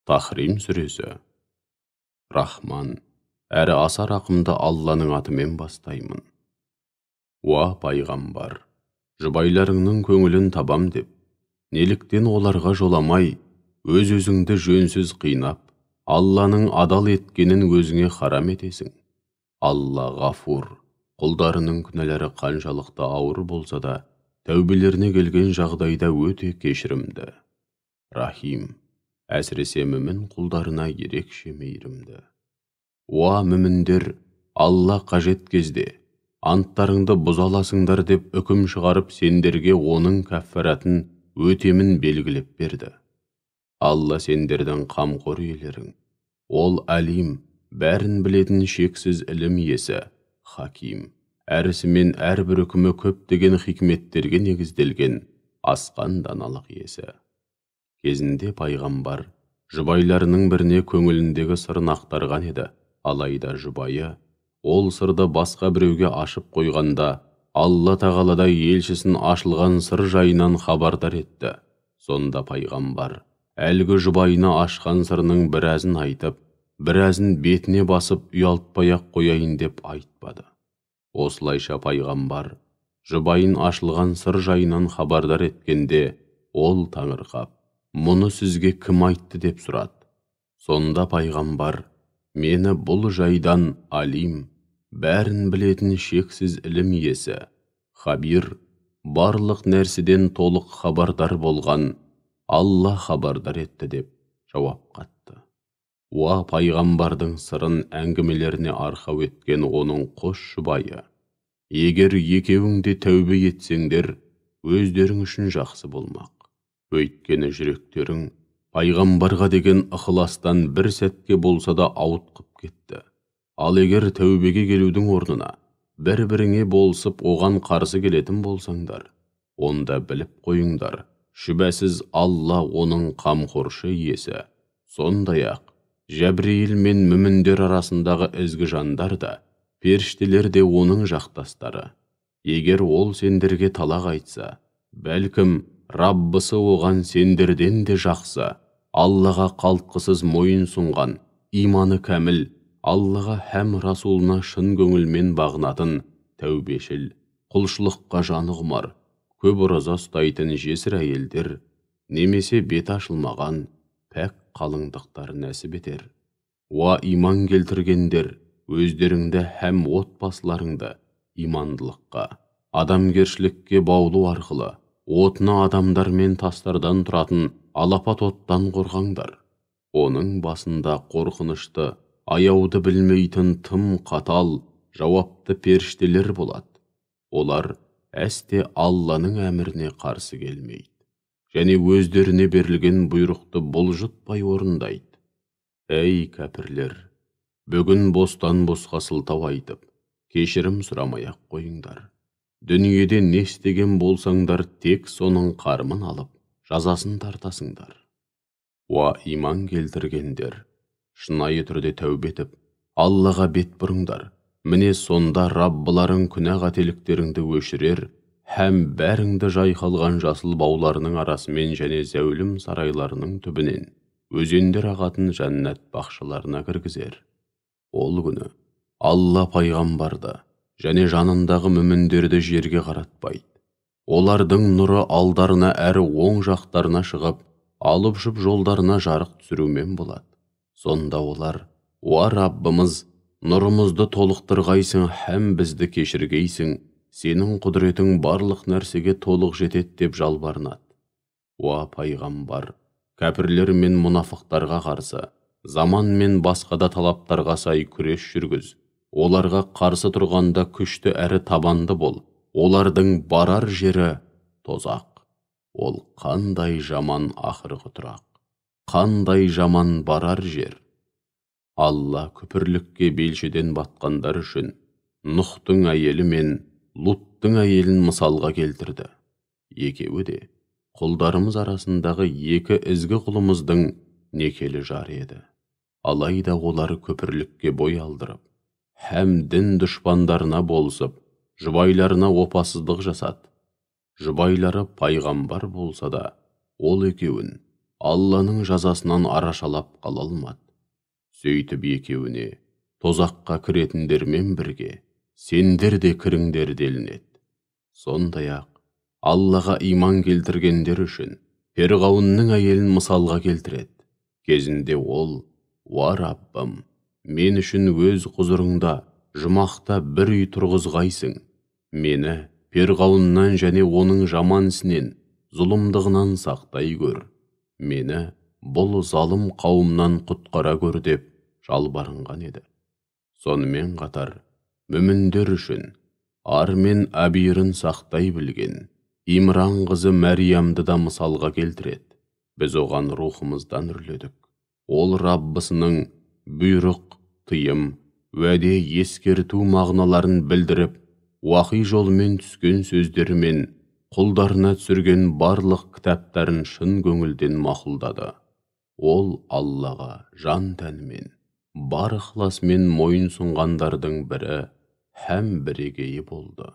Тахрим сүресі. Рахман, әрі аса рақымды Алланың атымен бастаймын. Уа пайғамбар, жұбайларыңның көңілін табам деп, неліктен оларға жоламай, өз-өзіңді жөнсіз қинап, Алланың адал еткенін өзіңе харам етесің. Алла ғафур, құлдарының күнәлері қаншалықты ауыр болса да, тәубелеріне келген жағдайда өте кешірімді. Рахим, әсіресе мүмін құлдарына ерекше мейірімді. Уа мүміндер, Алла қажет кезде, анттарыңды бұза аласыңдар деп үкім шығарып сендерге оның кәффаратын өтемін белгілеп берді. Алла сендердің қамқор иелерің. Ол әлим, бәрін білетін шексіз ілім иесі, хаким. Әрісімен әрбір үкімі көптеген хикметтерге негізделген асқан даналық иесі. Кезінде пайғамбар жұбайларының біріне көңіліндегі сырын ақтарған еді. Алайда жұбайы ол сырды басқа біреуге ашып қойғанда, Алла тағаладай елшісін ашылған сыр жайынан хабардар етті. Сонда пайғамбар әлгі жұбайына ашқан сырының біразын айтып, біразын бетіне басып ұялтпай-ақ қояйын деп айтпады. Осылайша пайғамбар жұбайын ашылған сыр жайынан хабардар еткенде, ол таңырқап, мұны сізге кім айтты деп сұрады. Сонда пайғамбар, мені бұл жайдан алим, бәрін білетін шексіз ілім иесі, хабир, барлық нәрседен толық хабардар болған Алла хабардар етті деп жауап қатты. Уа пайғамбардың сырын әңгімелеріне арқау еткен оның қос жұбайы, егер екеуіңде тәубе етсеңдер, өздерің үшін жақсы болмақ. Өйткені жүректерің пайғамбарға деген ықыластан бір сәтке болса да ауытқып кетті. Ал егер тәубеге келудің орнына бір-біріңе болысып оған қарсы келетін болсаңдар, онда біліп қойыңдар, шүбәсіз Алла оның қамқоршы иесі. Сондай-ақ Жәбірейіл мен мүміндер арасындағы ізгі жандар да, періштелер де оның жақтастары. Егер ол сендерге талақ айтса, бәлкім Раббысы оған сендерден де жақсы, Аллаға қалтқысыз мойын сұнған, иманы кәміл, Аллаға һәм Расулына шын көңілмен бағынатын, тәубешіл, құлшылыққа жаны құмар, көп ораза ұстайтын жесір әйелдер, немесе бет ашылмаған, пәк қалыңдықтар нәсіп етер. Уа иман келтіргендер, өздеріңді һәм отбасыларыңды имандылыққа, адамгершілікке баулу арқылы, отына адамдар мен тастардан тұратын алапат оттан қорғаңдар. Оның басында қорқынышты, аяуды білмейтін тым қатал, жауапты періштелер болады. Олар әсте Алланың әміріне қарсы келмейді, және өздеріне берілген бұйрықты бұлжытпай орындайды. Әй кәпірлер, бүгін бостан босқа сылтау айтып, кешірім сұрамай-ақ қойыңдар. Дүниеде не істеген болсаңдар, тек соның қарымын алып, жазасын тартасыңдар. Уа иман келтіргендер, шынайы түрде тәубе етіп, Аллаға бет бұрыңдар. Міне сонда Раббыларың күнә қателіктеріңді өшірер, һәм бәріңді жайқалған жасыл бауларының арасымен және зәулім сарайларының түбінен өзендер ағатын жәннат бақшаларына кіргізер. Ол күні Алла пайғамбарды және жанындағы мүміндерді жерге қаратпайды. Олардың нұры алдарына әрі оң жақтарына шығып, алып жұп жолдарына жарық түсірумен болады. Сонда олар, уа Раббымыз, нұрымызды толықтырғайсың һәм бізді кешіргейсің, сенің құдіретің барлық нәрсеге толық жетет деп жалбарынады. Уа пайғамбар, кәпірлер мен мұнафықтарға қарсы, заман мен басқа да талаптарға сай күрес жүргіз. Оларға қарсы тұрғанда күшті әрі табанды бол. Олардың барар жері тозақ. Ол қандай жаман ақырғы тұрақ, қандай жаман барар жер. Алла күпірлікке белшеден батқандар үшін Нұхтың әйелі мен Луттың әйелін мысалға келтірді. Екеуі де құлдарымыз арасындағы екі ізгі құлымыздың некелі жары еді. Алайда олар күпірлікке бой алдырып, һәм дін дұшпандарына болысып, жұбайларына опасыздық жасады. Жұбайлары пайғамбар болса да, ол екеуін Алланың жазасынан арашалап қала алмады. Сөйтіп екеуіне тозаққа кіретіндермен бірге сендер де кіріңдер делінеді. Сондай-ақ Аллаға иман келтіргендер үшін Перғауынның әйелін мысалға келтіреді. Кезінде ол: «Уа Раббым, мен үшін өз құзырыңда жұмақта бір үй тұрғызғайсың. Мені Перғауыннан және оның жаман ісінен, зұлымдығынан сақтай көр. Мені бұл залым қауымнан құтқара көр» деп жалбарынған еді. Сонымен қатар, мүміндер үшін ар мен әбирін сақтай білген Имран қызы Мәриямды да мысалға келтіреді. Біз оған рухымыздан үрледік. Ол Раббысының бұйрық, тыйым, уәде, ескерту мағыналарын білдіріп, уахи жолымен түскен сөздерімен құлдарына түсірген барлық кітаптарын шын көңілден мақұлдады. Ол Аллаға жан тәнімен, бар ықыласымен мойын сұнғандардың бірі һәм бірегейі болды.